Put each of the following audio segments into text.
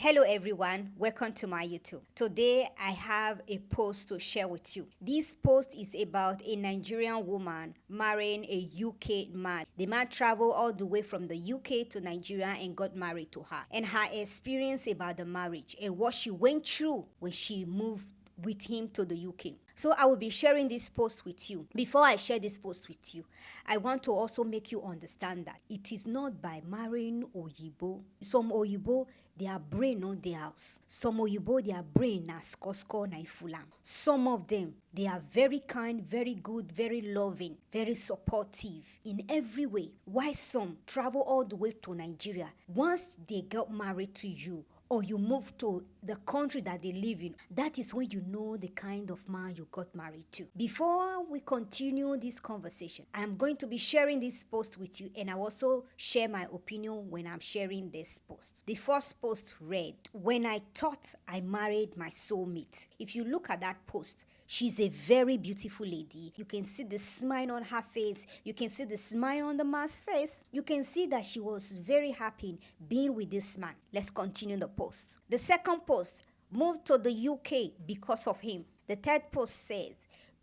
Hello everyone, welcome to my YouTube. Today I have a post to share with you. This post is about a Nigerian woman marrying a UK man. The man traveled all the way from the UK to Nigeria and got married to her. And her experience about the marriage and what she went through when she moved with him to the UK. So I will be sharing this post with you. Before I share this post with you, I want to also make you understand that it is not by marrying Oyibo. Some Oyibo, their brain on their house. Some Oyibo, their brain na skosko na ifulam. Some of them, they are very kind, very good, very loving, very supportive in every way. Why some travel all the way to Nigeria? Once they got married to you, or you move to the country that they live in, that is when you know the kind of man you got married to. Before we continue this conversation, I'm going to be sharing this post with you, and I also share my opinion when I'm sharing this post. The first post read, "When I thought I married my soulmate." If you look at that post, she's a very beautiful lady. You can see the smile on her face. You can see the smile on the man's face. You can see that she was very happy being with this man. Let's continue the post. The second post, "Moved to the UK because of him." The third post says,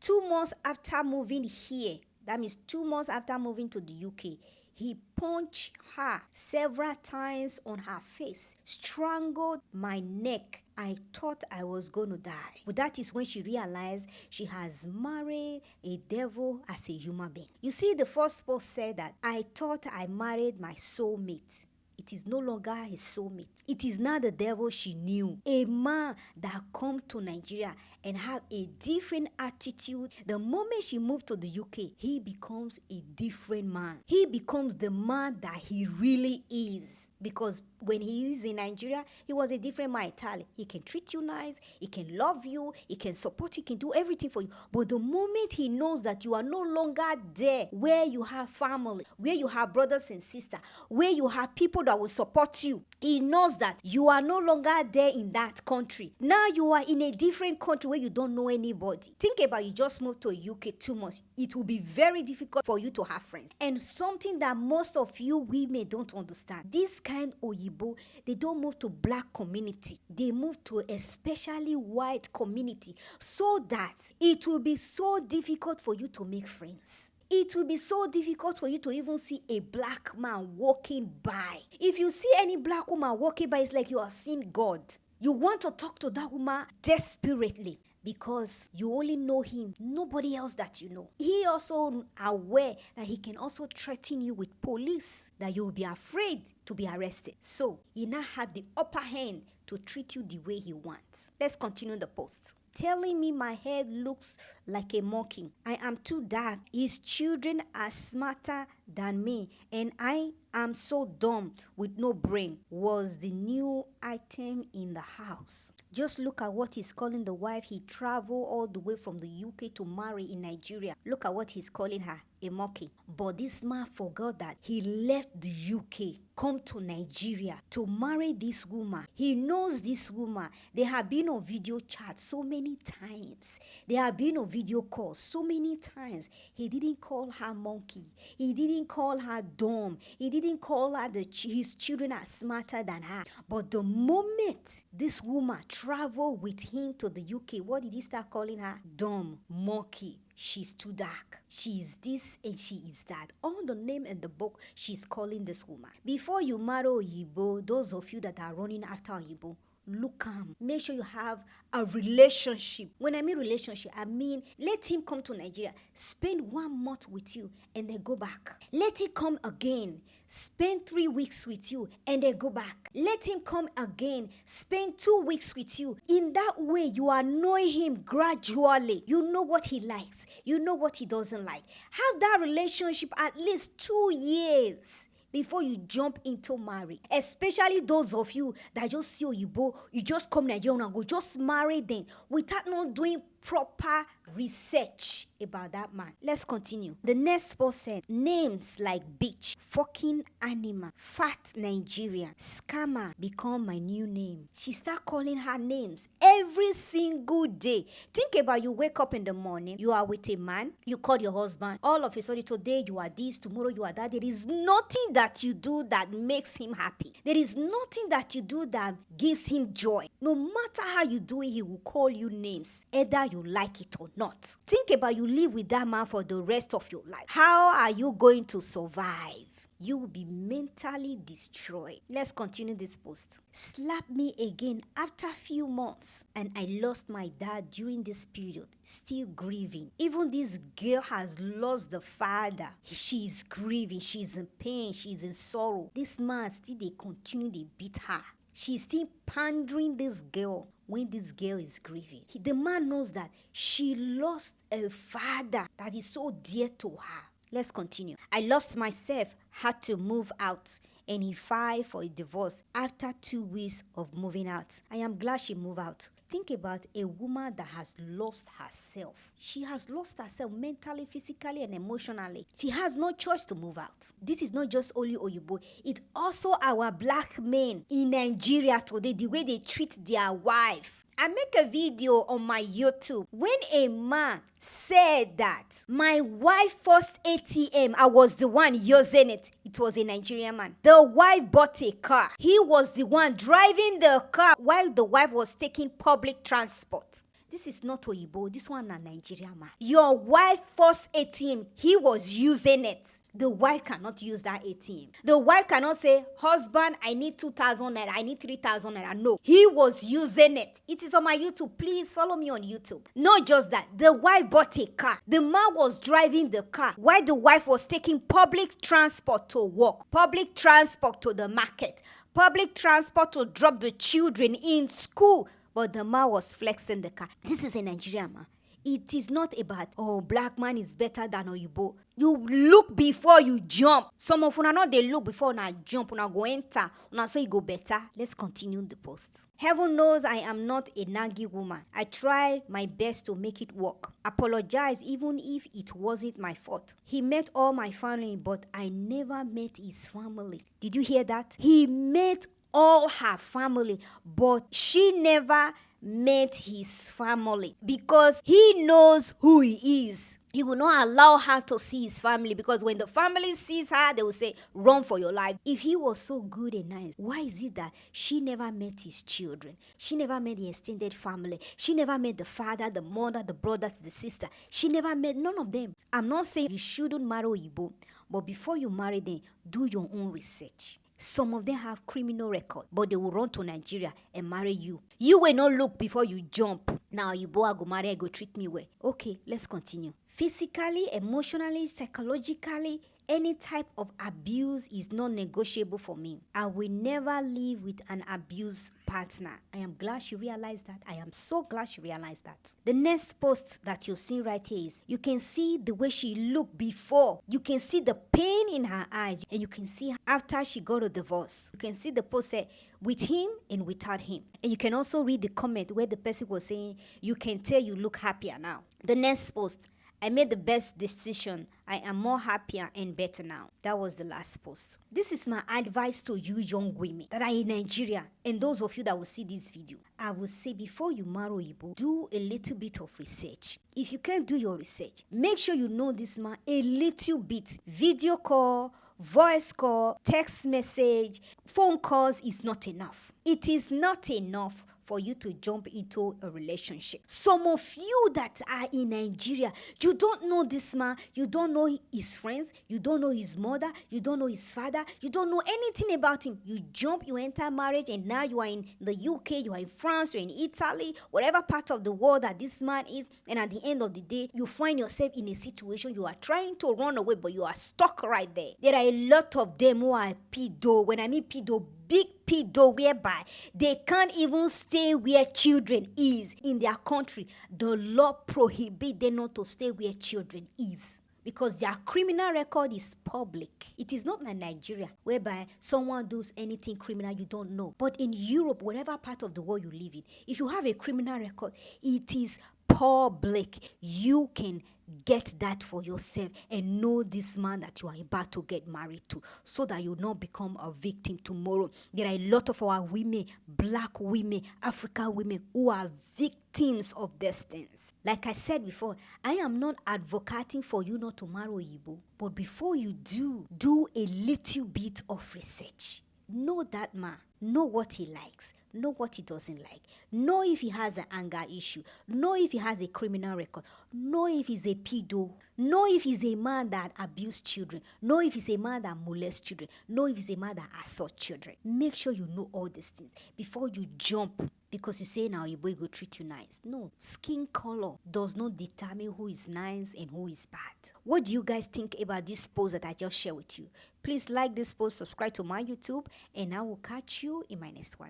2 months after moving here, that means 2 months after moving to the UK, he punched her several times on her face, strangled my neck. I thought I was going to die. But that is when she realized she has married a devil as a human being. You see, the first post said that I thought I married my soulmate. It is no longer his soulmate. It is now the devil she knew. A man that come to Nigeria and have a different attitude. The moment she moved to the UK, he becomes a different man. He becomes the man that he really is. Because when he is in Nigeria, he was a different man entirely. He can treat you nice, he can love you, he can support you, he can do everything for you. But the moment he knows that you are no longer there, where you have family, where you have brothers and sisters, where you have people that will support you, he knows that you are no longer there in that country. Now you are in a different country where you don't know anybody. Think about you just moved to a UK 2 months. It will be very difficult for you to have friends. And something that most of you women don't understand, this kind Oyibo, they don't move to black community. They move to especially white community, so that it will be so difficult for you to make friends. It will be so difficult for you to even see a black man walking by. If you see any black woman walking by, it's like you are seeing God. You want to talk to that woman desperately, because you only know him, nobody else that you know. He also aware that he can also threaten you with police, that you will be afraid to be arrested. So he now had the upper hand to treat you the way he wants. Let's continue the post. "Telling me my head looks like a monkey. I am too dark. His children are smarter than me, and I am so dumb with no brain," was the new item in the house. Just look at what he's calling the wife he traveled all the way from the UK to marry in Nigeria. Look at what he's calling her, a monkey. But this man forgot that he left the UK, come to Nigeria to marry this woman. He knows this woman. They have been on video chat so many times. They have been on video calls so many times. He didn't call her monkey. He didn't call her dumb. He didn't call her his children are smarter than her. But the moment this woman traveled with him to the UK, what did he start calling her? Dumb, monkey. She's too dark. She is this and she is that. All the name in the book she's calling this woman. Before you marry Oyibo, those of you that are running after Oyibo, look calm. Make sure you have a relationship. When I mean relationship, I mean let him come to Nigeria, spend 1 month with you, and then go back. Let him come again, spend 3 weeks with you, and then go back. Let him come again, spend 2 weeks with you. In that way, you are knowing him gradually. You know what he likes. You know what he doesn't like. Have that relationship at least 2 years before you jump into marriage. Especially those of you that just see Oyibo, you just come Nigeria and go, just marry them without not doing proper research about that man. Let's continue. The next post said, names like bitch, fucking animal, fat Nigerian, scammer become my new name. She start calling her names every single day. Think about, you wake up in the morning, you are with a man, you call your husband, all of a sudden today you are this, tomorrow you are that. There is nothing that you do that makes him happy. There is nothing that you do that gives him joy. No matter how you do it, he will call you names, either you like it or not. Think about, you live with that man for the rest of your life. How are you going to survive? You will be mentally destroyed. Let's continue this post. Slap me again after few months, and I lost my dad during this period. Still grieving. Even this girl has lost the father. She is grieving. She is in pain. She is in sorrow. This man still, they continue, they beat her. She's still pandering this girl when this girl is grieving. The man knows that she lost a father that is so dear to her. Let's continue. I lost myself, had to move out, and he filed for a divorce after 2 weeks of moving out. I am glad she moved out. Think about a woman that has lost herself. She has lost herself mentally, physically, and emotionally. She has no choice to move out. This is not just only Oyibo. It's also our black men in Nigeria today, the way they treat their wife. I make a video on my YouTube when a man said that my wife first ATM, I was the one using it. It was a Nigerian man. The wife bought a car. He was the one driving the car while the wife was taking public transport. This is not Oyibo. This one a Nigerian man. Your wife first ATM, he was using it. The wife cannot use that ATM. The wife cannot say, husband, I need 2,000 naira, I need 3,000 naira. No, he was using it. It is on my YouTube. Please follow me on YouTube. Not just that, the wife bought a car. The man was driving the car while the wife was taking public transport to work, public transport to the market, public transport to drop the children in school. But the man was flexing the car. This is a Nigerian man. It is not about, oh, black man is better than Oyibo. You look before you jump. Some of una not they look before una jump, una go enter, una say you go better. Let's continue the post. Heaven knows I am not a naggy woman. I tried my best to make it work. Apologize even if it wasn't my fault. He met all my family, but I never met his family. Did you hear that? He met all her family, but she never met his family because he knows who he is. He will not allow her to see his family because when the family sees her, they will say, run for your life. If he was so good and nice, why is it that she never met his children? She never met the extended family. She never met the father, the mother, the brother, the sister. She never met none of them. I'm not saying you shouldn't marry Oyibo, but before you marry them, do your own research. Some of them have criminal record, but they will run to Nigeria and marry you. You will not look before you jump. Now you boy go marry, go treat me well. Okay, let's continue. Physically, emotionally, psychologically, any type of abuse is non-negotiable for me. I will never live with an abused partner. I am glad she realized that. I am so glad she realized that. The next post that you're seeing right here is, you can see the way she looked before. You can see the pain in her eyes. And you can see after she got a divorce. You can see the post said, with him and without him. And you can also read the comment where the person was saying, you can tell you look happier now. The next post, I made the best decision. I am more happier and better now. That was the last post. This is my advice to you young women that are in Nigeria and those of you that will see this video. I will say before you marry Oyibo, do a little bit of research. If you can't do your research, make sure you know this man a little bit. Video call, voice call, text message, phone calls is not enough. It is not enough for you to jump into a relationship. Some of you that are in Nigeria, you don't know this man, you don't know his friends, you don't know his mother, you don't know his father, you don't know anything about him. You jump, you enter marriage, and now you are in the UK, you are in France, you're in Italy, whatever part of the world that this man is, and at the end of the day, you find yourself in a situation you are trying to run away, but you are stuck right there. There are a lot of them who are pedo. When I mean pedo, big pedo, whereby they can't even stay where children is in their country. The law prohibits them not to stay where children is because their criminal record is public. It is not like Nigeria, whereby someone does anything criminal you don't know. But in Europe, whatever part of the world you live in, if you have a criminal record, it is public. You can get that for yourself and know this man that you are about to get married to, so that you not become a victim tomorrow. There are a lot of our women, black women, African women, who are victims of these things. Like I said before, I am not advocating for you not to marry Oyibo, but before you do a little bit of research. Know that man, know what he likes, know what he doesn't like, know if he has an anger issue, know if he has a criminal record, know if he's a pedo, know if he's a man that abuse children, know if he's a man that molests children, know if he's a man that assaults children. Make sure you know all these things before you jump, because you say now your boy go treat you nice. No, skin color does not determine who is nice and who is bad. What do you guys think about this post that I just shared with you? Please like this post, subscribe to my YouTube, and I will catch you in my next one.